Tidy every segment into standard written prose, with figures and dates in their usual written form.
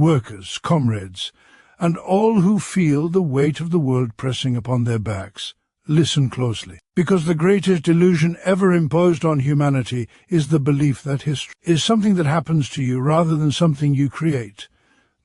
workers, comrades, and all who feel the weight of the world pressing upon their backs. Listen closely, because the greatest illusion ever imposed on humanity is the belief that history is something that happens to you rather than something you create.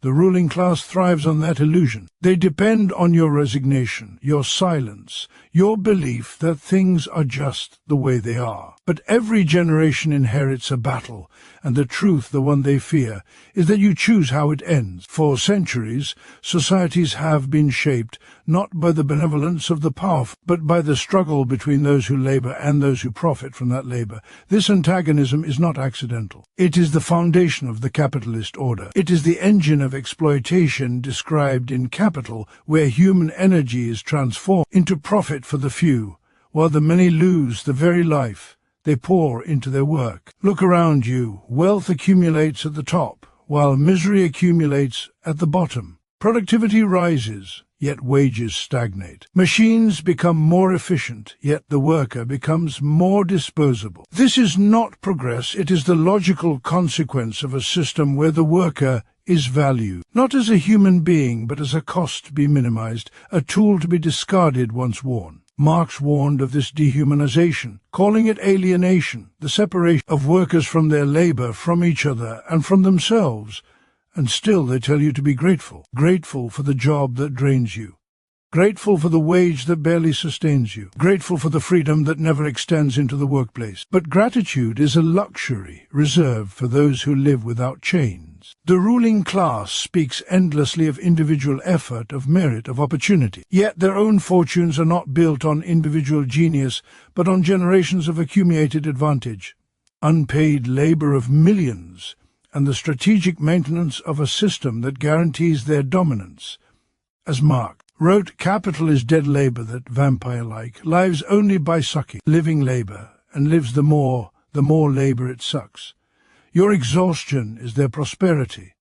The ruling class thrives on that illusion. They depend on your resignation, your silence, your belief that things are just the way they are. But every generation inherits a battle, and the truth, the one they fear, is that you choose how it ends. For centuries, societies have been shaped not by the benevolence of the powerful, but by the struggle between those who labor and those who profit from that labor. This antagonism is not accidental. It is the foundation of the capitalist order. It is the engine of exploitation described in Capital, where human energy is transformed into profit for the few, while the many lose the very life they pour into their work. Look around you. Wealth accumulates at the top, while misery accumulates at the bottom. Productivity rises, yet wages stagnate. Machines become more efficient, yet the worker becomes more disposable. This is not progress, it is the logical consequence of a system where the worker is valued, not as a human being, but as a cost to be minimized, a tool to be discarded once worn. Marx warned of this dehumanization, calling it alienation, the separation of workers from their labor, from each other, and from themselves. And still they tell you to be grateful. Grateful for the job that drains you. Grateful for the wage that barely sustains you. Grateful for the freedom that never extends into the workplace. But gratitude is a luxury reserved for those who live without chains. The ruling class speaks endlessly of individual effort, of merit, of opportunity. Yet their own fortunes are not built on individual genius, but on generations of accumulated advantage, unpaid labor of millions, and the strategic maintenance of a system that guarantees their dominance. As Marx wrote, capital is dead labor that, vampire-like, lives only by sucking living labor, and lives the more labor it sucks. Your exhaustion is their prosperity.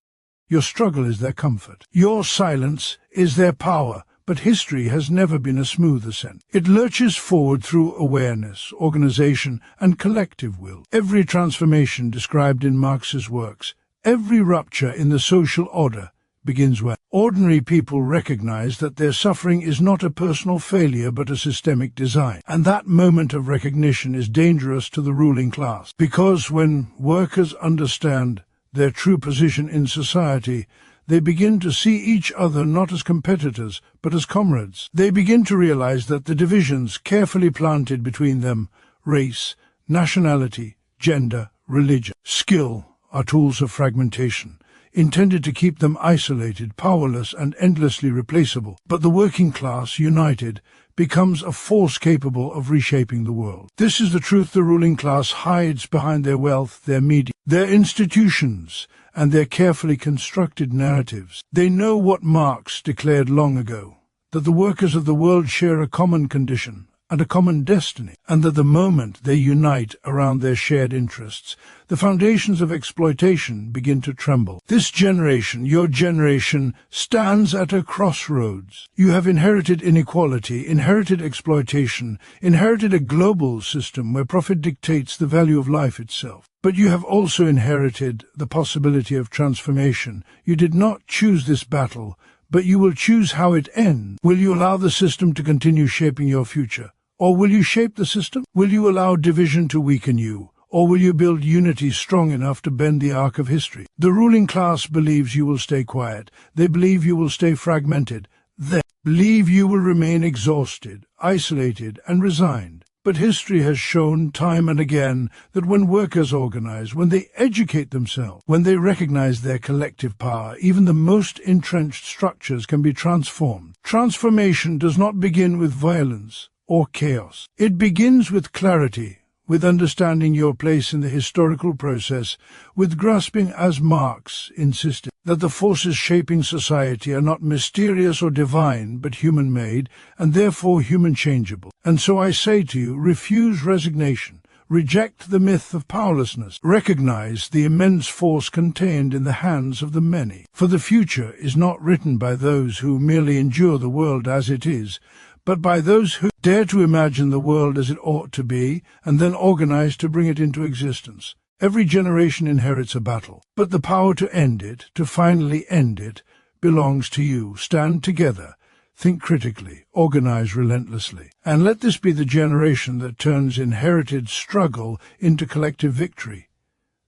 Your struggle is their comfort. Your silence is their power. But history has never been a smooth ascent. It lurches forward through awareness, organization, and collective will. Every transformation described in Marx's works, every rupture in the social order, begins when ordinary people recognize that their suffering is not a personal failure but a systemic design. And that moment of recognition is dangerous to the ruling class, because when workers understand their true position in society, they begin to see each other not as competitors, but as comrades. They begin to realize that the divisions carefully planted between them, race, nationality, gender, religion, skill, are tools of fragmentation, intended to keep them isolated, powerless, and endlessly replaceable. But the working class, united, becomes a force capable of reshaping the world. This is the truth the ruling class hides behind their wealth, their media, their institutions, and their carefully constructed narratives. They know what Marx declared long ago, that the workers of the world share a common condition and a common destiny, and that the moment they unite around their shared interests, the foundations of exploitation begin to tremble. This generation, your generation, stands at a crossroads. You have inherited inequality, inherited exploitation, inherited a global system where profit dictates the value of life itself. But you have also inherited the possibility of transformation. You did not choose this battle, but you will choose how it ends. Will you allow the system to continue shaping your future? Or will you shape the system? Will you allow division to weaken you? Or will you build unity strong enough to bend the arc of history? The ruling class believes you will stay quiet. They believe you will stay fragmented. They believe you will remain exhausted, isolated, and resigned. But history has shown time and again that when workers organize, when they educate themselves, when they recognize their collective power, even the most entrenched structures can be transformed. Transformation does not begin with violence or chaos. It begins with clarity, with understanding your place in the historical process, with grasping, as Marx insisted, that the forces shaping society are not mysterious or divine, but human-made, and therefore human-changeable. And so I say to you, refuse resignation, reject the myth of powerlessness, recognize the immense force contained in the hands of the many. For the future is not written by those who merely endure the world as it is, but by those who dare to imagine the world as it ought to be, and then organize to bring it into existence. Every generation inherits a battle, but the power to end it, to finally end it, belongs to you. Stand together, think critically, organize relentlessly, and let this be the generation that turns inherited struggle into collective victory.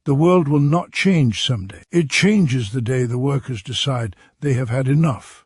The world will not change someday. It changes the day the workers decide they have had enough.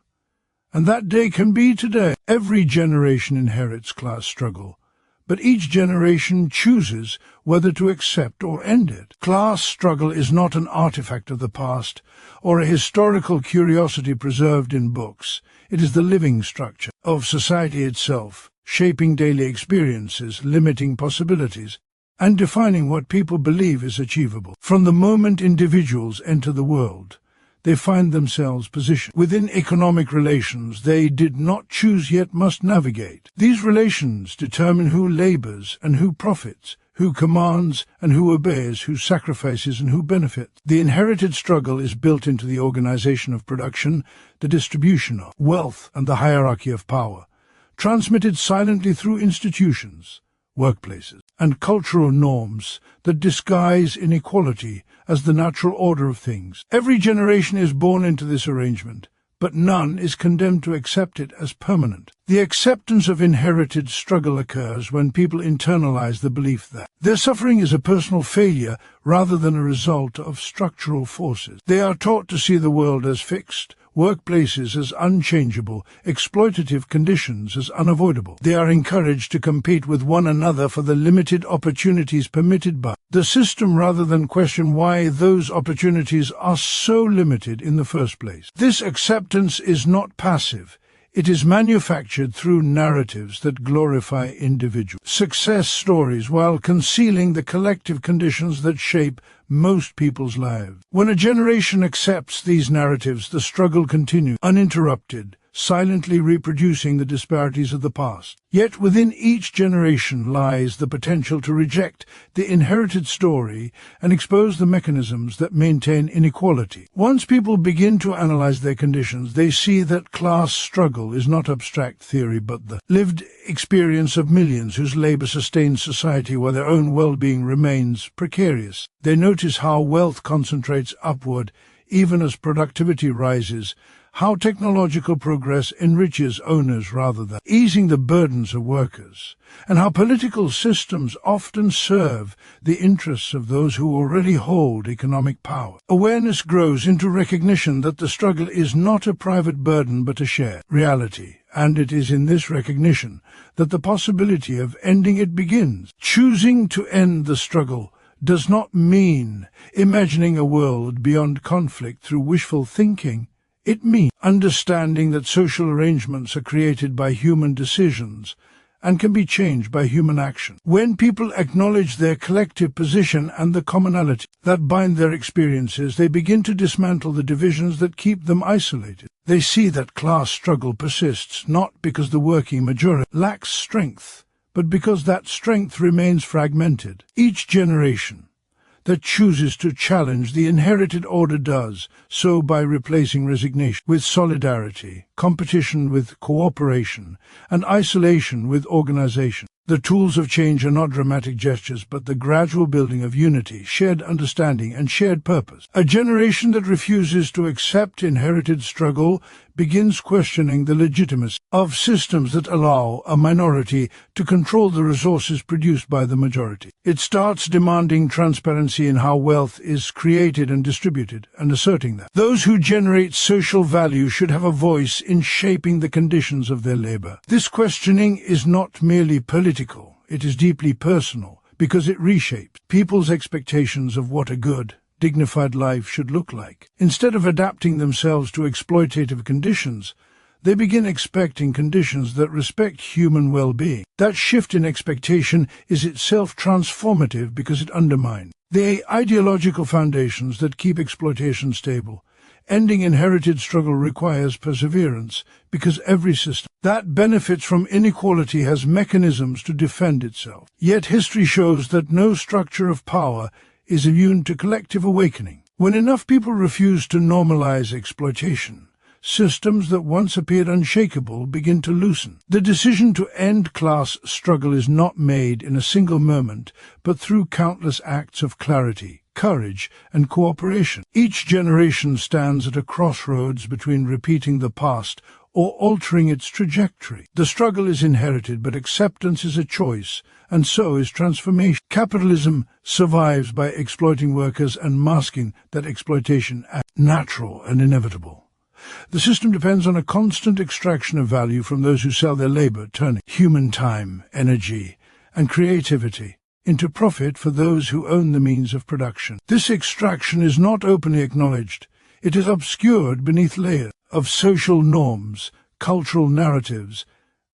And that day can be today. Every generation inherits class struggle, but each generation chooses whether to accept or end it. Class struggle is not an artifact of the past or a historical curiosity preserved in books. It is the living structure of society itself, shaping daily experiences, limiting possibilities, and defining what people believe is achievable. From the moment individuals enter the world, they find themselves positioned within economic relations they did not choose yet must navigate. These relations determine who labors and who profits, who commands and who obeys, who sacrifices and who benefits. The inherited struggle is built into the organization of production, the distribution of wealth, and the hierarchy of power, transmitted silently through institutions, workplaces, and cultural norms that disguise inequality as the natural order of things. Every generation is born into this arrangement, but none is condemned to accept it as permanent. The acceptance of inherited struggle occurs when people internalize the belief that their suffering is a personal failure rather than a result of structural forces. They are taught to see the world as fixed, workplaces as unchangeable, exploitative conditions as unavoidable. They are encouraged to compete with one another for the limited opportunities permitted by the system rather than question why those opportunities are so limited in the first place. This acceptance is not passive. It is manufactured through narratives that glorify individual success stories while concealing the collective conditions that shape most people's lives. When a generation accepts these narratives, the struggle continues, uninterrupted, silently reproducing the disparities of the past. Yet within each generation lies the potential to reject the inherited story and expose the mechanisms that maintain inequality. Once people begin to analyze their conditions, they see that class struggle is not abstract theory but the lived experience of millions whose labor sustains society while their own well-being remains precarious. They notice how wealth concentrates upward even as productivity rises, how technological progress enriches owners rather than easing the burdens of workers, and how political systems often serve the interests of those who already hold economic power. Awareness grows into recognition that the struggle is not a private burden but a shared reality, and it is in this recognition that the possibility of ending it begins. Choosing to end the struggle does not mean imagining a world beyond conflict through wishful thinking. It means understanding that social arrangements are created by human decisions and can be changed by human action. When people acknowledge their collective position and the commonality that bind their experiences, they begin to dismantle the divisions that keep them isolated. They see that class struggle persists not because the working majority lacks strength, but because that strength remains fragmented. Each generation that chooses to challenge the inherited order does so by replacing resignation with solidarity, competition with cooperation, and isolation with organization. The tools of change are not dramatic gestures, but the gradual building of unity, shared understanding, and shared purpose. A generation that refuses to accept inherited struggle begins questioning the legitimacy of systems that allow a minority to control the resources produced by the majority. It starts demanding transparency in how wealth is created and distributed, and asserting that those who generate social value should have a voice in shaping the conditions of their labor. This questioning is not merely political, it is deeply personal, because it reshapes people's expectations of what a good, dignified life should look like. Instead of adapting themselves to exploitative conditions, they begin expecting conditions that respect human well-being. That shift in expectation is itself transformative because it undermines the ideological foundations that keep exploitation stable. Ending inherited struggle requires perseverance, because every system that benefits from inequality has mechanisms to defend itself. Yet history shows that no structure of power is immune to collective awakening. When enough people refuse to normalize exploitation, systems that once appeared unshakable begin to loosen. The decision to end class struggle is not made in a single moment, but through countless acts of clarity, courage, and cooperation. Each generation stands at a crossroads between repeating the past or altering its trajectory. The struggle is inherited, but acceptance is a choice, and so is transformation. Capitalism survives by exploiting workers and masking that exploitation as natural and inevitable. The system depends on a constant extraction of value from those who sell their labor, turning human time, energy, and creativity into profit for those who own the means of production. This extraction is not openly acknowledged. It is obscured beneath layers of social norms, cultural narratives,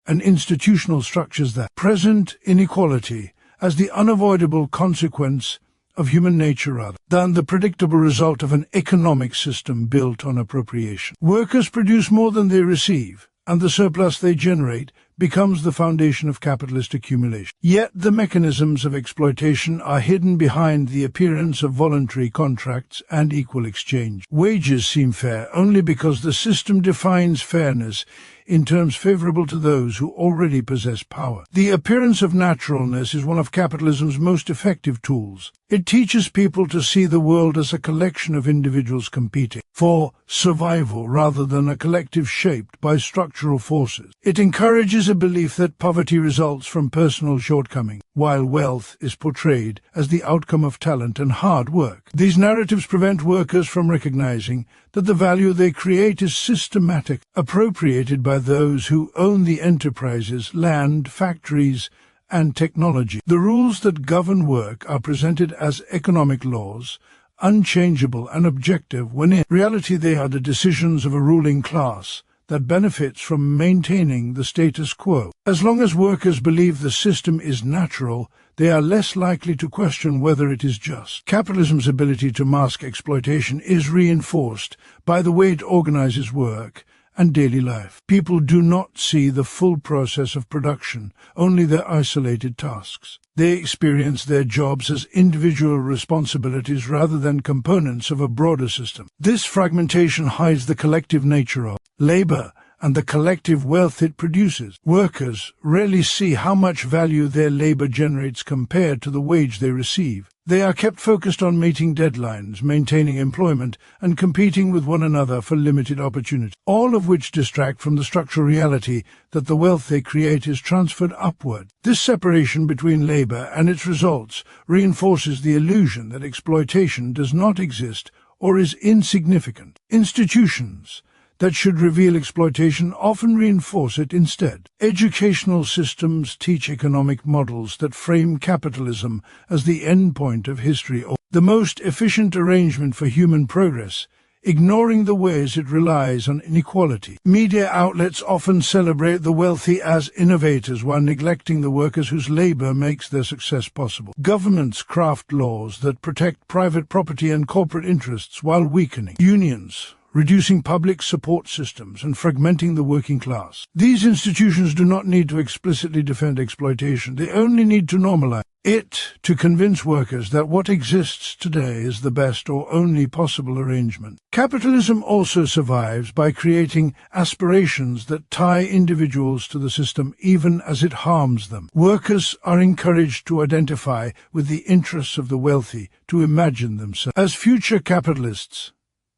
and institutional structures that present inequality as the unavoidable consequence of human nature rather than the predictable result of an economic system built on appropriation. Workers produce more than they receive, and the surplus they generate becomes the foundation of capitalist accumulation. Yet the mechanisms of exploitation are hidden behind the appearance of voluntary contracts and equal exchange. Wages seem fair only because the system defines fairness in terms favorable to those who already possess power. The appearance of naturalness is one of capitalism's most effective tools. It teaches people to see the world as a collection of individuals competing for survival rather than a collective shaped by structural forces. It encourages a belief that poverty results from personal shortcoming, while wealth is portrayed as the outcome of talent and hard work. These narratives prevent workers from recognizing that the value they create is systematic, appropriated by those who own the enterprises, land, factories, and technology. The rules that govern work are presented as economic laws, unchangeable and objective, when in reality they are the decisions of a ruling class that benefits from maintaining the status quo. As long as workers believe the system is natural, they are less likely to question whether it is just. Capitalism's ability to mask exploitation is reinforced by the way it organizes work and daily life. People do not see the full process of production, only their isolated tasks. They experience their jobs as individual responsibilities rather than components of a broader system. This fragmentation hides the collective nature of labor and the collective wealth it produces. Workers rarely see how much value their labor generates compared to the wage they receive. They are kept focused on meeting deadlines, maintaining employment, and competing with one another for limited opportunity, all of which distract from the structural reality that the wealth they create is transferred upward. This separation between labor and its results reinforces the illusion that exploitation does not exist or is insignificant. Institutions that should reveal exploitation often reinforce it instead. Educational systems teach economic models that frame capitalism as the endpoint of history or the most efficient arrangement for human progress, ignoring the ways it relies on inequality. Media outlets often celebrate the wealthy as innovators while neglecting the workers whose labor makes their success possible. Governments craft laws that protect private property and corporate interests while weakening unions, reducing public support systems, and fragmenting the working class. These institutions do not need to explicitly defend exploitation. They only need to normalize it to convince workers that what exists today is the best or only possible arrangement. Capitalism also survives by creating aspirations that tie individuals to the system even as it harms them. Workers are encouraged to identify with the interests of the wealthy, to imagine themselves as future capitalists,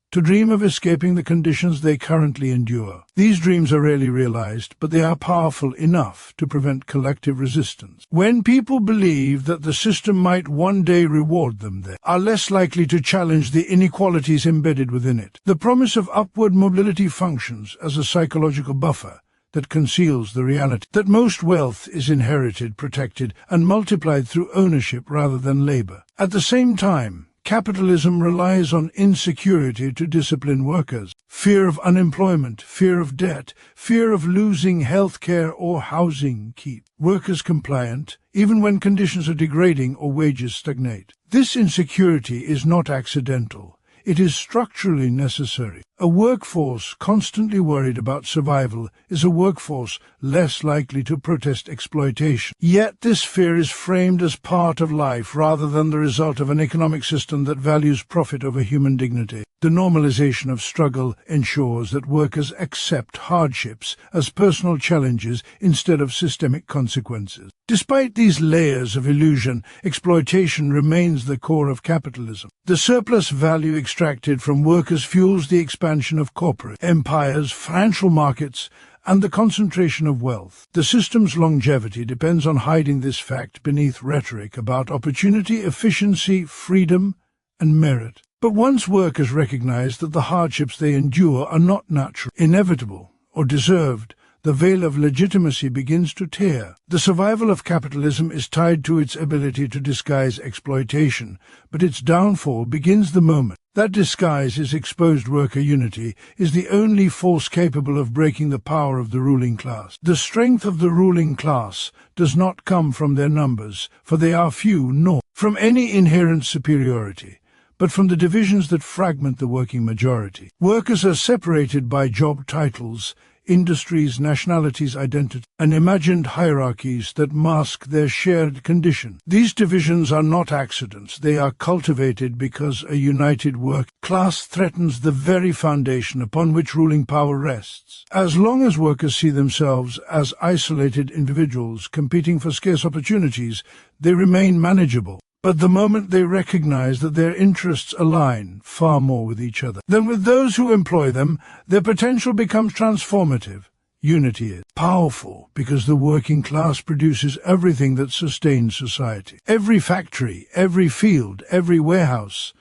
to dream of escaping the conditions they currently endure. These dreams are rarely realized, but they are powerful enough to prevent collective resistance. When people believe that the system might one day reward them, they are less likely to challenge the inequalities embedded within it. The promise of upward mobility functions as a psychological buffer that conceals the reality that most wealth is inherited, protected, and multiplied through ownership rather than labor. At the same time, capitalism relies on insecurity to discipline workers. Fear of unemployment, fear of debt, fear of losing health care or housing keep workers compliant, even when conditions are degrading or wages stagnate. This insecurity is not accidental. It is structurally necessary. A workforce constantly worried about survival is a workforce less likely to protest exploitation. Yet this fear is framed as part of life rather than the result of an economic system that values profit over human dignity. The normalization of struggle ensures that workers accept hardships as personal challenges instead of systemic consequences. Despite these layers of illusion, exploitation remains the core of capitalism. The surplus value extracted from workers fuels the expansion of corporate empires, financial markets, and the concentration of wealth. The system's longevity depends on hiding this fact beneath rhetoric about opportunity, efficiency, freedom, and merit. But once workers recognize that the hardships they endure are not natural, inevitable, or deserved, the veil of legitimacy begins to tear. The survival of capitalism is tied to its ability to disguise exploitation, but its downfall begins the moment that disguise is exposed. Worker unity is the only force capable of breaking the power of the ruling class. The strength of the ruling class does not come from their numbers, for they are few, nor from any inherent superiority, but from the divisions that fragment the working majority. Workers are separated by job titles, industries, nationalities, identity, and imagined hierarchies that mask their shared condition. These divisions are not accidents. They are cultivated because a united work class threatens the very foundation upon which ruling power rests. As long as workers see themselves as isolated individuals competing for scarce opportunities, they remain manageable. But the moment they recognize that their interests align far more with each other than with those who employ them, their potential becomes transformative. Unity is powerful because the working class produces everything that sustains society. Every factory, every field, every warehouse,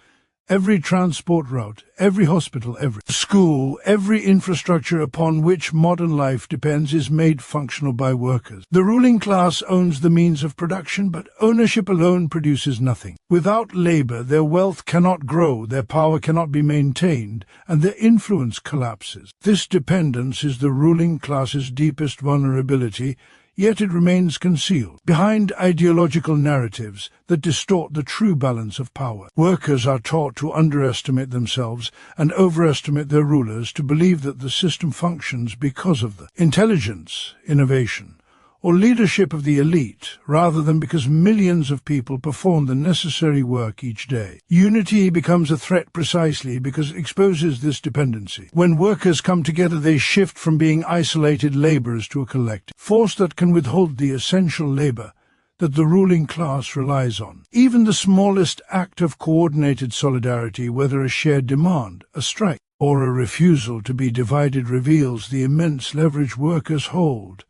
every transport route, every hospital, every school, every infrastructure upon which modern life depends is made functional by workers. The ruling class owns the means of production, but ownership alone produces nothing. Without labor, their wealth cannot grow, their power cannot be maintained, and their influence collapses. This dependence is the ruling class's deepest vulnerability, yet it remains concealed behind ideological narratives that distort the true balance of power. Workers are taught to underestimate themselves and overestimate their rulers, to believe that the system functions because of the intelligence, innovation, or leadership of the elite, rather than because millions of people perform the necessary work each day. Unity becomes a threat precisely because it exposes this dependency. When workers come together, they shift from being isolated laborers to a collective force that can withhold the essential labor that the ruling class relies on. Even the smallest act of coordinated solidarity, whether a shared demand, a strike, or a refusal to be divided, reveals the immense leverage workers hold.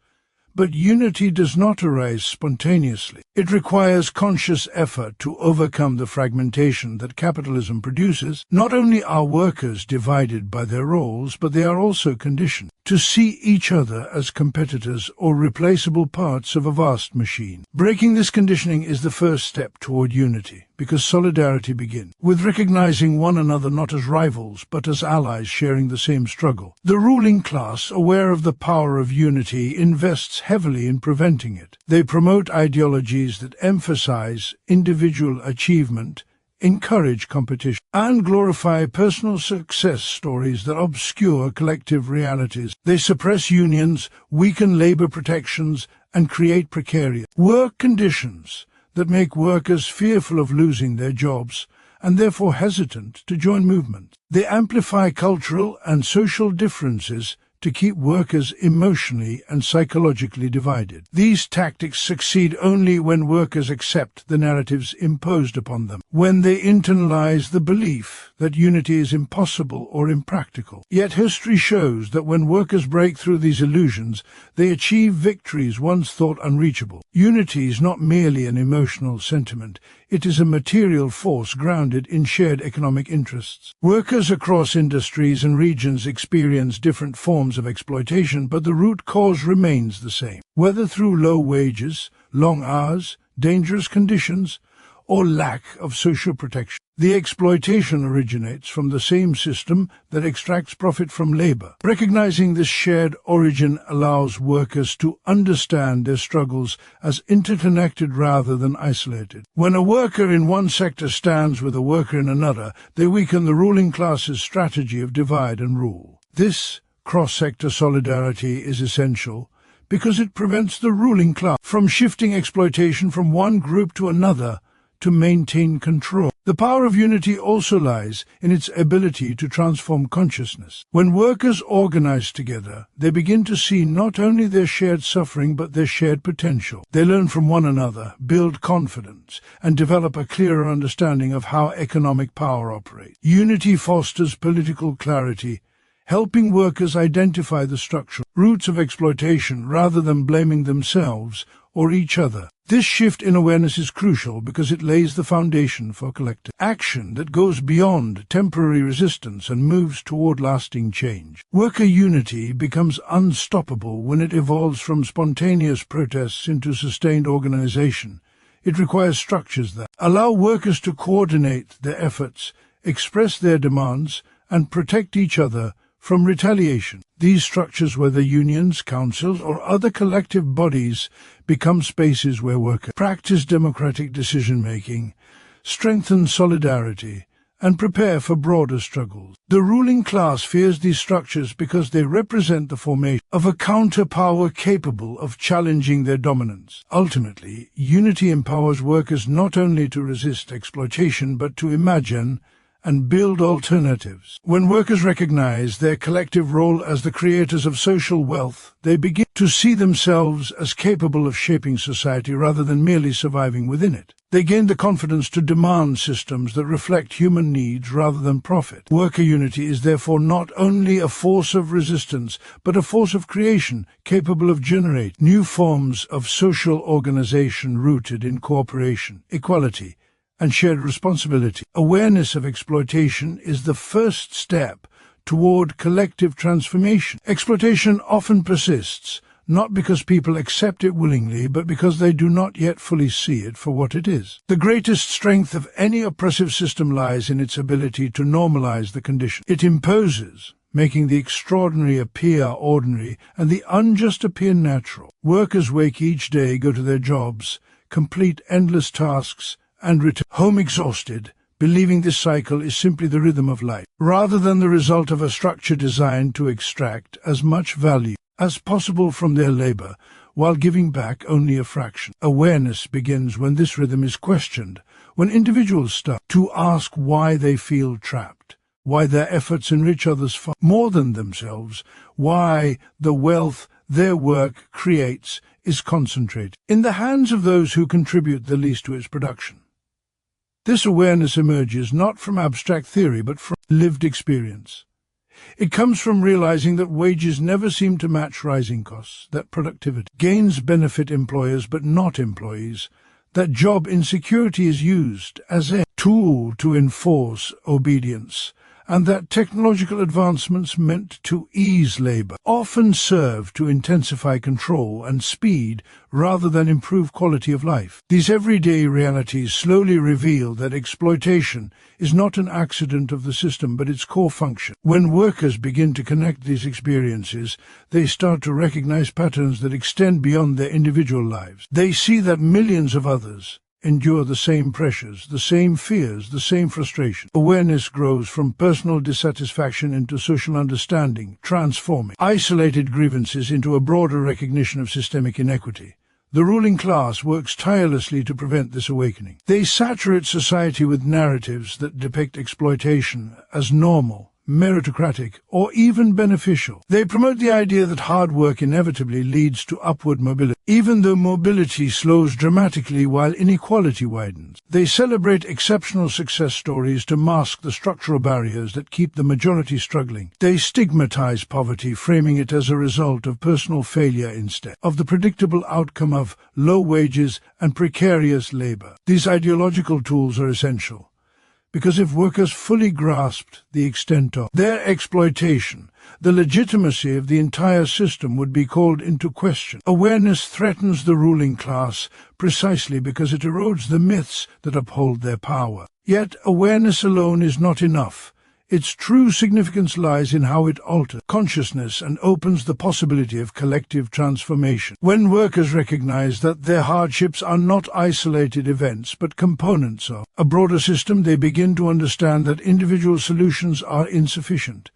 But unity does not arise spontaneously. It requires conscious effort to overcome the fragmentation that capitalism produces. Not only are workers divided by their roles, but they are also conditioned to see each other as competitors or replaceable parts of a vast machine. Breaking this conditioning is the first step toward unity, because solidarity begins with recognizing one another not as rivals, but as allies sharing the same struggle. The ruling class, aware of the power of unity, invests heavily in preventing it. They promote ideologies that emphasize individual achievement, encourage competition, and glorify personal success stories that obscure collective realities. They suppress unions, weaken labor protections, and create precarious work conditions that make workers fearful of losing their jobs and therefore hesitant to join movements. They amplify cultural and social differences to keep workers emotionally and psychologically divided. These tactics succeed only when workers accept the narratives imposed upon them, when they internalize the belief that unity is impossible or impractical. Yet history shows that when workers break through these illusions, they achieve victories once thought unreachable. Unity is not merely an emotional sentiment, it is a material force grounded in shared economic interests. Workers across industries and regions experience different forms of exploitation, but the root cause remains the same. Whether through low wages, long hours, dangerous conditions, or lack of social protection, The exploitation originates from the same system that extracts profit from labor. Recognizing this shared origin allows workers to understand their struggles as interconnected rather than isolated. When a worker in one sector stands with a worker in another, they weaken the ruling class's strategy of divide and rule. This cross-sector solidarity is essential because it prevents the ruling class from shifting exploitation from one group to another to maintain control. The power of unity also lies in its ability to transform consciousness. When workers organize together, they begin to see not only their shared suffering but their shared potential. They learn from one another, build confidence, and develop a clearer understanding of how economic power operates. Unity fosters political clarity, helping workers identify the structural roots of exploitation rather than blaming themselves or each other. This shift in awareness is crucial because it lays the foundation for collective action that goes beyond temporary resistance and moves toward lasting change. Worker unity becomes unstoppable when it evolves from spontaneous protests into sustained organization. It requires structures that allow workers to coordinate their efforts, express their demands, and protect each other from retaliation. These structures, whether unions, councils, or other collective bodies, become spaces where workers practice democratic decision-making, strengthen solidarity, and prepare for broader struggles. The ruling class fears these structures because they represent the formation of a counterpower capable of challenging their dominance. Ultimately, unity empowers workers not only to resist exploitation but to imagine and build alternatives. When workers recognize their collective role as the creators of social wealth, they begin to see themselves as capable of shaping society rather than merely surviving within it. They gain the confidence to demand systems that reflect human needs rather than profit. Worker unity is therefore not only a force of resistance, but a force of creation capable of generating new forms of social organization rooted in cooperation, equality, and shared responsibility. Awareness of exploitation is the first step toward collective transformation. Exploitation often persists, not because people accept it willingly, but because they do not yet fully see it for what it is. The greatest strength of any oppressive system lies in its ability to normalize the condition it imposes, making the extraordinary appear ordinary and the unjust appear natural. Workers wake each day, go to their jobs, complete endless tasks, and return home exhausted, believing this cycle is simply the rhythm of life, rather than the result of a structure designed to extract as much value as possible from their labor, while giving back only a fraction. Awareness begins when this rhythm is questioned, when individuals start to ask why they feel trapped, why their efforts enrich others far more than themselves, why the wealth their work creates is concentrated in the hands of those who contribute the least to its production. This awareness emerges not from abstract theory but from lived experience. It comes from realizing that wages never seem to match rising costs, that productivity gains benefit employers but not employees, that job insecurity is used as a tool to enforce obedience, and that technological advancements meant to ease labor often serve to intensify control and speed rather than improve quality of life. These everyday realities slowly reveal that exploitation is not an accident of the system but its core function. When workers begin to connect these experiences, they start to recognize patterns that extend beyond their individual lives. They see that millions of others endure the same pressures, the same fears, the same frustration. Awareness grows from personal dissatisfaction into social understanding, transforming isolated grievances into a broader recognition of systemic inequity. The ruling class works tirelessly to prevent this awakening. They saturate society with narratives that depict exploitation as normal, meritocratic, or even beneficial. They promote the idea that hard work inevitably leads to upward mobility, even though mobility slows dramatically while inequality widens. They celebrate exceptional success stories to mask the structural barriers that keep the majority struggling. They stigmatize poverty, framing it as a result of personal failure instead of the predictable outcome of low wages and precarious labor. These ideological tools are essential because if workers fully grasped the extent of their exploitation, the legitimacy of the entire system would be called into question. Awareness threatens the ruling class precisely because it erodes the myths that uphold their power. Yet awareness alone is not enough. Its true significance lies in how it alters consciousness and opens the possibility of collective transformation. When workers recognize that their hardships are not isolated events but components of a broader system, they begin to understand that individual solutions are insufficient.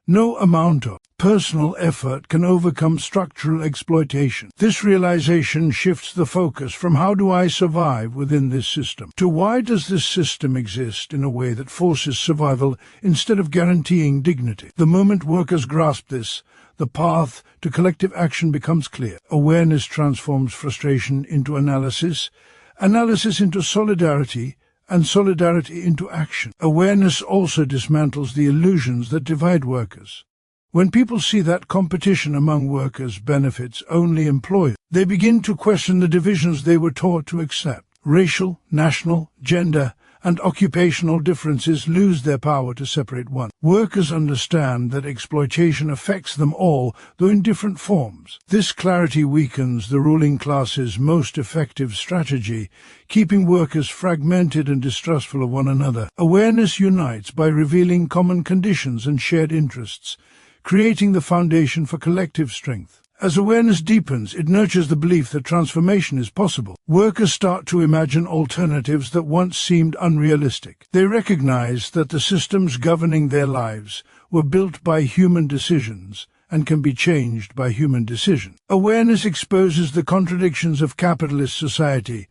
No amount of personal effort can overcome structural exploitation. This realization shifts the focus from how do I survive within this system to why does this system exist in a way that forces survival instead of guaranteeing dignity. The moment workers grasp this, the path to collective action becomes clear. Awareness transforms frustration into analysis, analysis into solidarity, and solidarity into action. Awareness also dismantles the illusions that divide workers. When people see that competition among workers benefits only employers, they begin to question the divisions they were taught to accept. Racial, national, gender, and occupational differences lose their power to separate one. Workers understand that exploitation affects them all, though in different forms. This clarity weakens the ruling class's most effective strategy, keeping workers fragmented and distrustful of one another. Awareness unites by revealing common conditions and shared interests, creating the foundation for collective strength. As awareness deepens, it nurtures the belief that transformation is possible. Workers start to imagine alternatives that once seemed unrealistic. They recognize that the systems governing their lives were built by human decisions and can be changed by human decision. Awareness exposes the contradictions of capitalist society,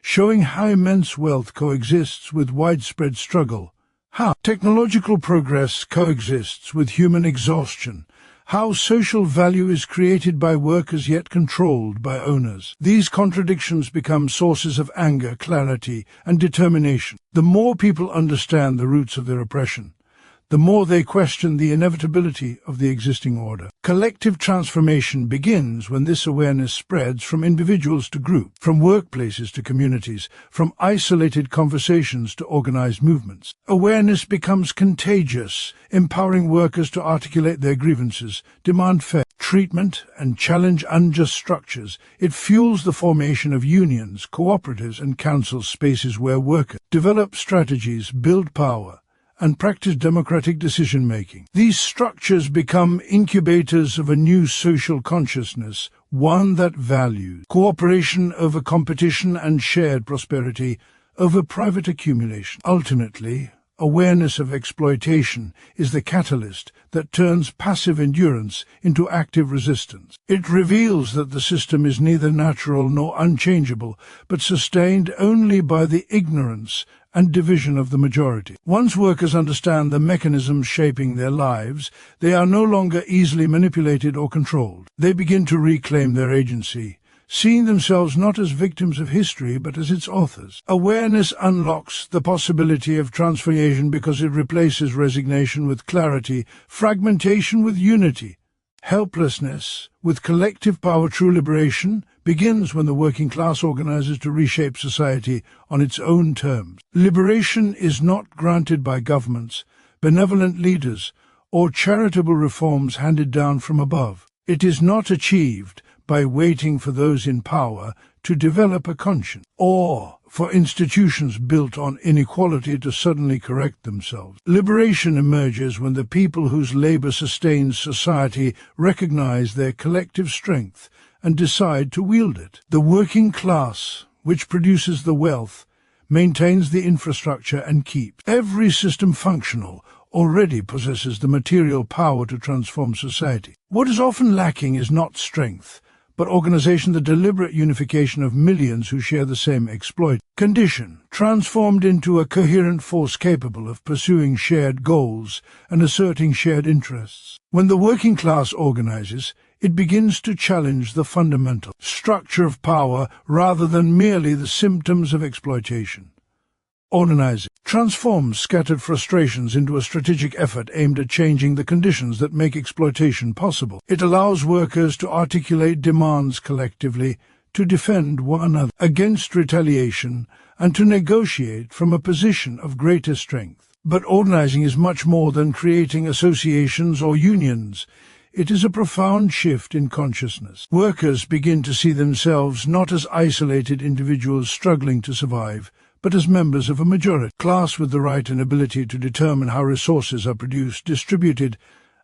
showing how immense wealth coexists with widespread struggle, how technological progress coexists with human exhaustion, how social value is created by workers yet controlled by owners. These contradictions become sources of anger, clarity, and determination. The more people understand the roots of their oppression, the more they question the inevitability of the existing order. Collective transformation begins when this awareness spreads from individuals to groups, from workplaces to communities, from isolated conversations to organized movements. Awareness becomes contagious, empowering workers to articulate their grievances, demand fair treatment, and challenge unjust structures. It fuels the formation of unions, cooperatives, and council spaces where workers develop strategies, build power, and practice democratic decision-making. These structures become incubators of a new social consciousness, one that values cooperation over competition and shared prosperity over private accumulation. Ultimately, awareness of exploitation is the catalyst that turns passive endurance into active resistance. It reveals that the system is neither natural nor unchangeable, but sustained only by the ignorance and division of the majority. Once workers understand the mechanisms shaping their lives, they are no longer easily manipulated or controlled. They begin to reclaim their agency, seeing themselves not as victims of history but as its authors. Awareness unlocks the possibility of transformation because it replaces resignation with clarity, fragmentation with unity, helplessness with collective power. True liberation begins when the working class organizes to reshape society on its own terms. Liberation is not granted by governments, benevolent leaders, or charitable reforms handed down from above. It is not achieved by waiting for those in power to develop a conscience, or for institutions built on inequality to suddenly correct themselves. Liberation emerges when the people whose labor sustains society recognize their collective strength and decide to wield it. The working class, which produces the wealth, maintains the infrastructure and keeps every system functional, already possesses the material power to transform society. What is often lacking is not strength, but organization, the deliberate unification of millions who share the same exploit condition, transformed into a coherent force capable of pursuing shared goals and asserting shared interests. When the working class organizes, it begins to challenge the fundamental structure of power rather than merely the symptoms of exploitation. Organizing transforms scattered frustrations into a strategic effort aimed at changing the conditions that make exploitation possible. It allows workers to articulate demands collectively, to defend one another against retaliation and to negotiate from a position of greater strength. But organizing is much more than creating associations or unions. It is a profound shift in consciousness. Workers begin to see themselves not as isolated individuals struggling to survive, but as members of a majority class with the right and ability to determine how resources are produced, distributed,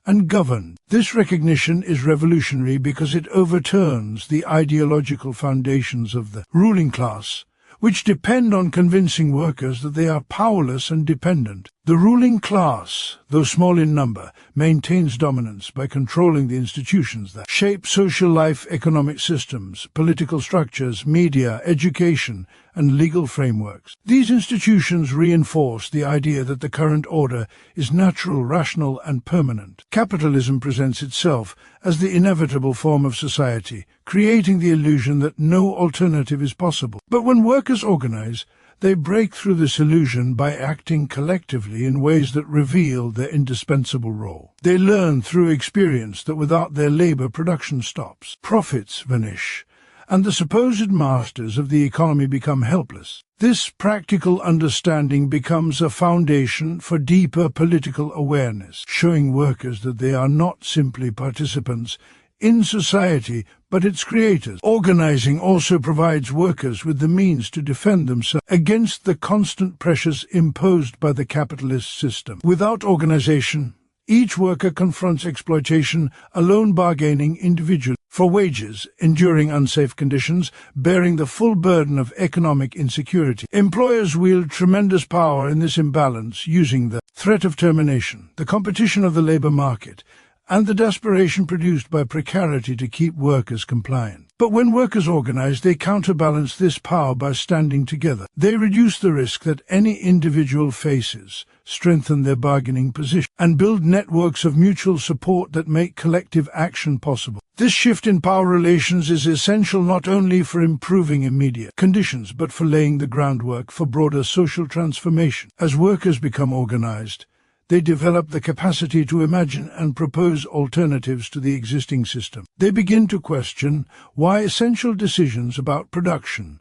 and governed. This recognition is revolutionary because it overturns the ideological foundations of the ruling class, which depend on convincing workers that they are powerless and dependent. The ruling class, though small in number, maintains dominance by controlling the institutions that shape social life, economic systems, political structures, media, education, and legal frameworks. These institutions reinforce the idea that the current order is natural, rational, and permanent. Capitalism presents itself as the inevitable form of society, creating the illusion that no alternative is possible. But when workers organize, they break through this illusion by acting collectively in ways that reveal their indispensable role. They learn through experience that without their labor, production stops, profits vanish, and the supposed masters of the economy become helpless. This practical understanding becomes a foundation for deeper political awareness, showing workers that they are not simply participants in society, but its creators. Organizing also provides workers with the means to defend themselves against the constant pressures imposed by the capitalist system. Without organization, each worker confronts exploitation, alone bargaining individually for wages, enduring unsafe conditions, bearing the full burden of economic insecurity. Employers wield tremendous power in this imbalance, using the threat of termination, the competition of the labor market, and the desperation produced by precarity to keep workers compliant. But when workers organize, they counterbalance this power by standing together. They reduce the risk that any individual faces, strengthen their bargaining position, and build networks of mutual support that make collective action possible. This shift in power relations is essential not only for improving immediate conditions, but for laying the groundwork for broader social transformation. As workers become organized, they develop the capacity to imagine and propose alternatives to the existing system. They begin to question why essential decisions about production,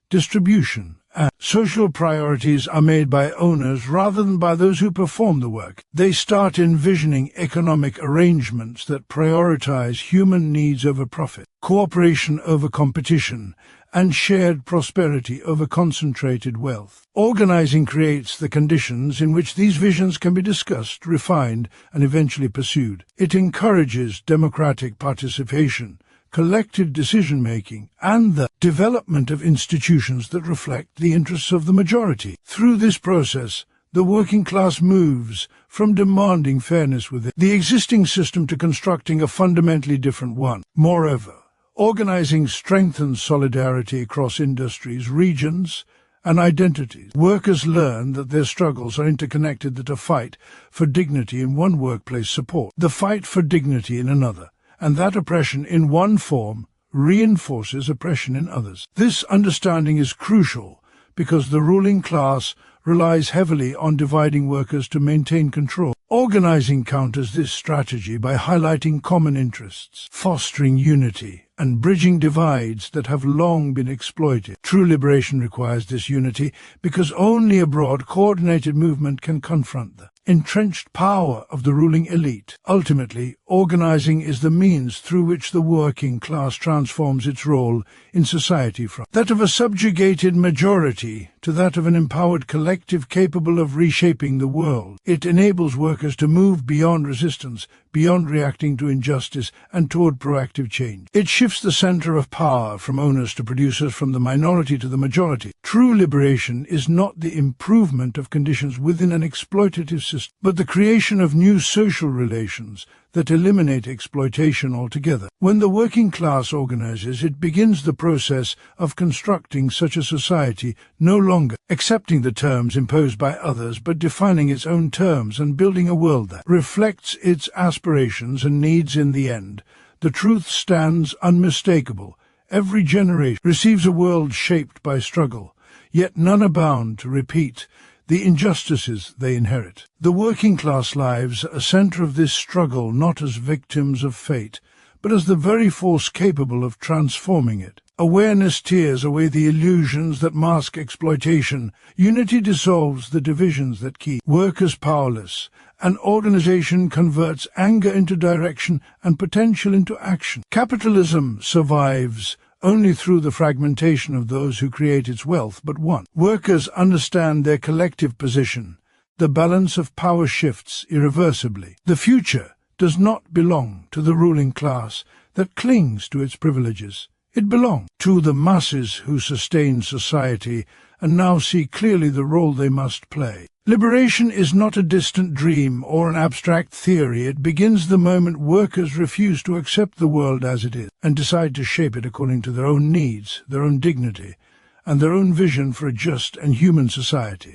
distribution, and social priorities are made by owners rather than by those who perform the work. They start envisioning economic arrangements that prioritize human needs over profit, cooperation over competition, and shared prosperity over concentrated wealth. Organizing creates the conditions in which these visions can be discussed, refined, and eventually pursued. It encourages democratic participation, collective decision-making, and the development of institutions that reflect the interests of the majority. Through this process, the working class moves from demanding fairness within the existing system to constructing a fundamentally different one. Moreover, organizing strengthens solidarity across industries, regions, and identities. Workers learn that their struggles are interconnected, that a fight for dignity in one workplace supports the fight for dignity in another, and that oppression in one form reinforces oppression in others. This understanding is crucial because the ruling class relies heavily on dividing workers to maintain control. Organizing counters this strategy by highlighting common interests, fostering unity, and bridging divides that have long been exploited. True liberation requires this unity because only a broad, coordinated movement can confront the entrenched power of the ruling elite. Ultimately, organizing is the means through which the working class transforms its role in society from that of a subjugated majority to that of an empowered collective capable of reshaping the world. It enables workers to move beyond resistance, beyond reacting to injustice, and toward proactive change. It shifts the center of power from owners to producers, from the minority to the majority. True liberation is not the improvement of conditions within an exploitative system, but the creation of new social relations that eliminate exploitation altogether. When the working class organizes, it begins the process of constructing such a society, no longer accepting the terms imposed by others, but defining its own terms and building a world that reflects its aspirations and needs. In the end, the truth stands unmistakable. Every generation receives a world shaped by struggle, yet none are bound to repeat the injustices they inherit. The working class lives are a center of this struggle, not as victims of fate, but as the very force capable of transforming it. Awareness tears away the illusions that mask exploitation. Unity dissolves the divisions that keep workers powerless. An organization converts anger into direction and potential into action. Capitalism survives only through the fragmentation of those who create its wealth but one. Workers understand their collective position. The balance of power shifts irreversibly. The future does not belong to the ruling class that clings to its privileges. It belongs to the masses who sustain society and now see clearly the role they must play. Liberation is not a distant dream or an abstract theory. It begins the moment workers refuse to accept the world as it is and decide to shape it according to their own needs, their own dignity, and their own vision for a just and human society.